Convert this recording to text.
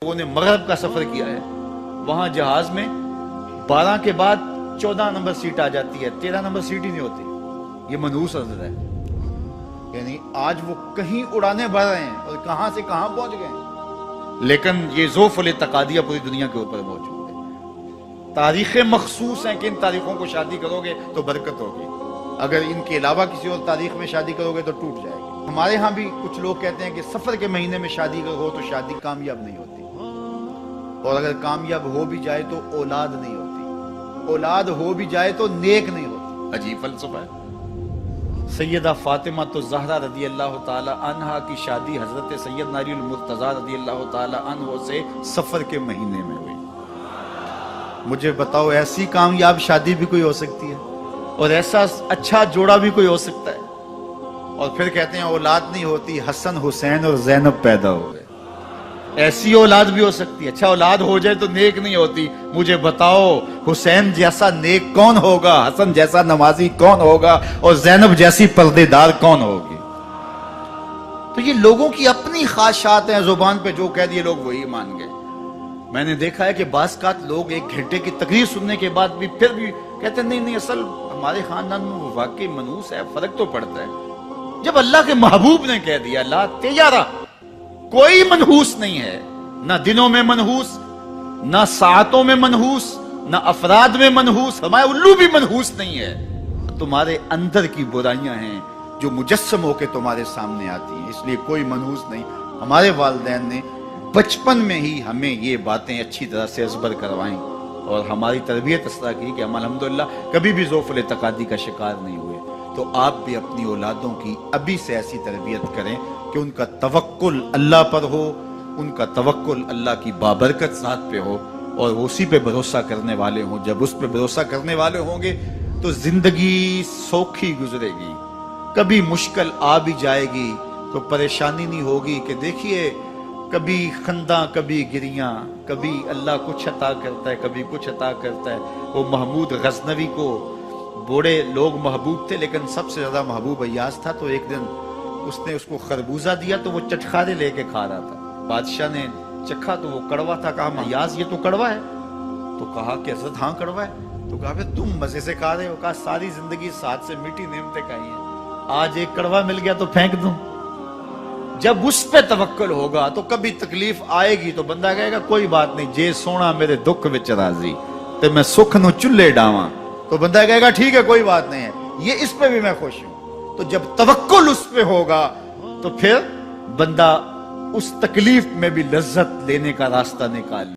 لوگوں نے مغرب کا سفر کیا ہے، وہاں جہاز میں 12 کے بعد 14 نمبر سیٹ آ جاتی ہے، 13 نمبر سیٹ ہی نہیں ہوتی۔ یہ منحوس حضرت ہے، یعنی آج وہ کہیں اڑانے بھر رہے ہیں اور کہاں سے کہاں پہنچ گئے، لیکن یہ ذوف الاعتقادیہ پوری دنیا کے اوپر موجود ہے۔ تاریخیں مخصوص ہیں کہ ان تاریخوں کو شادی کرو گے تو برکت ہوگی، اگر ان کے علاوہ کسی اور تاریخ میں شادی کرو گے تو ٹوٹ جائے گی۔ ہمارے ہاں بھی کچھ لوگ کہتے ہیں کہ سفر کے مہینے میں شادی ہو تو شادی کامیاب نہیں ہوتی، اور اگر کامیاب ہو بھی جائے تو اولاد نہیں ہوتی، اولاد ہو بھی جائے تو نیک نہیں ہوتی۔ عجیب فلسفہ ہے۔ سیدہ فاطمہ تو زہرا رضی اللہ تعالی عنہا کی شادی حضرت سید علی المرتضیٰ رضی اللہ تعالی عنہ سے سفر کے مہینے میں ہوئی۔ مجھے بتاؤ ایسی کامیاب شادی بھی کوئی ہو سکتی ہے، اور ایسا اچھا جوڑا بھی کوئی ہو سکتا ہے، اور پھر کہتے ہیں اولاد نہیں ہوتی، حسن حسین اور زینب پیدا ہو گئے۔ ایسی اولاد بھی ہو سکتی ہے، اچھا اولاد ہو جائے تو نیک نہیں ہوتی۔ مجھے بتاؤ حسین جیسا نیک کون ہوگا، حسن جیسا نمازی کون ہوگا، اور زینب جیسی پردے دار کون ہوگی؟ تو یہ لوگوں کی اپنی خواہشات ہیں، زبان پہ جو کہہ دیے لوگ وہی مان گئے۔ میں نے دیکھا ہے کہ بعض اوقات لوگ 1 گھنٹے کی تقریر سننے کے بعد بھی پھر بھی کہتے ہیں نہیں اصل ہمارے خاندان میں وہ واقعی منحوس ہے، فرق تو پڑتا ہے۔ جب اللہ کے محبوب نے کہہ دیا لا تیارہ، کوئی منحوس نہیں ہے، نہ دنوں میں منحوس، نہ ساعتوں میں منحوس، نہ افراد میں منحوس، ہمارے الو بھی منحوس نہیں ہے۔ تمہارے اندر کی برائیاں ہیں جو مجسم ہو کے تمہارے سامنے آتی ہیں، اس لیے کوئی منحوس نہیں۔ ہمارے والدین نے بچپن میں ہی ہمیں یہ باتیں اچھی طرح سے ازبر کروائیں، اور ہماری تربیت اس طرح کی کہ ہم الحمدللہ کبھی بھی ذوف الاعتقادی کا شکار نہیں ہوئے۔ تو آپ بھی اپنی اولادوں کی ابھی سے ایسی تربیت کریں کہ ان کا توکل اللہ پر ہو، ان کا توکل اللہ کی بابرکت ذات پہ ہو، اور وہ اسی پہ بھروسہ کرنے والے ہوں۔ جب اس پہ بھروسہ کرنے والے ہوں گے تو زندگی سوکھی گزرے گی۔ کبھی مشکل آ بھی جائے گی تو پریشانی نہیں ہوگی کہ دیکھیے کبھی خنداں کبھی گریاں، کبھی اللہ کچھ عطا کرتا ہے کبھی کچھ عطا کرتا ہے۔ وہ محمود غزنوی کو بوڑھے لوگ محبوب تھے، لیکن سب سے زیادہ محبوب ایاز تھا۔ تو ایک دن اس نے اس کو خربوزہ دیا تو وہ چٹخارے لے کے کھا رہا تھا۔ بادشاہ نے چکھا تو وہ کڑوا تھا، کہا ایاز یہ تو کڑوا ہے؟ تو کہا کہ حضرت ہاں کڑوا ہے۔ تو کہا پھر تم مزے سے کھا رہے ہو؟ کہا ساری زندگی ساتھ سے میٹھی نعمتیں کھائی ہیں، آج ایک کڑوا مل گیا تو پھینک دوں؟ جب اس پہ توکل ہوگا تو کبھی تکلیف آئے گی تو بندہ کہے گا کوئی بات نہیں، جے سونا میرے دکھ وچ راضی تے میں سکھ نو چلے ڈاواں، تو بندہ کہے گا ٹھیک ہے کوئی بات نہیں ہے، یہ اس پہ بھی میں خوش ہوں۔ تو جب توکل اس پہ ہوگا تو پھر بندہ اس تکلیف میں بھی لذت لینے کا راستہ نکال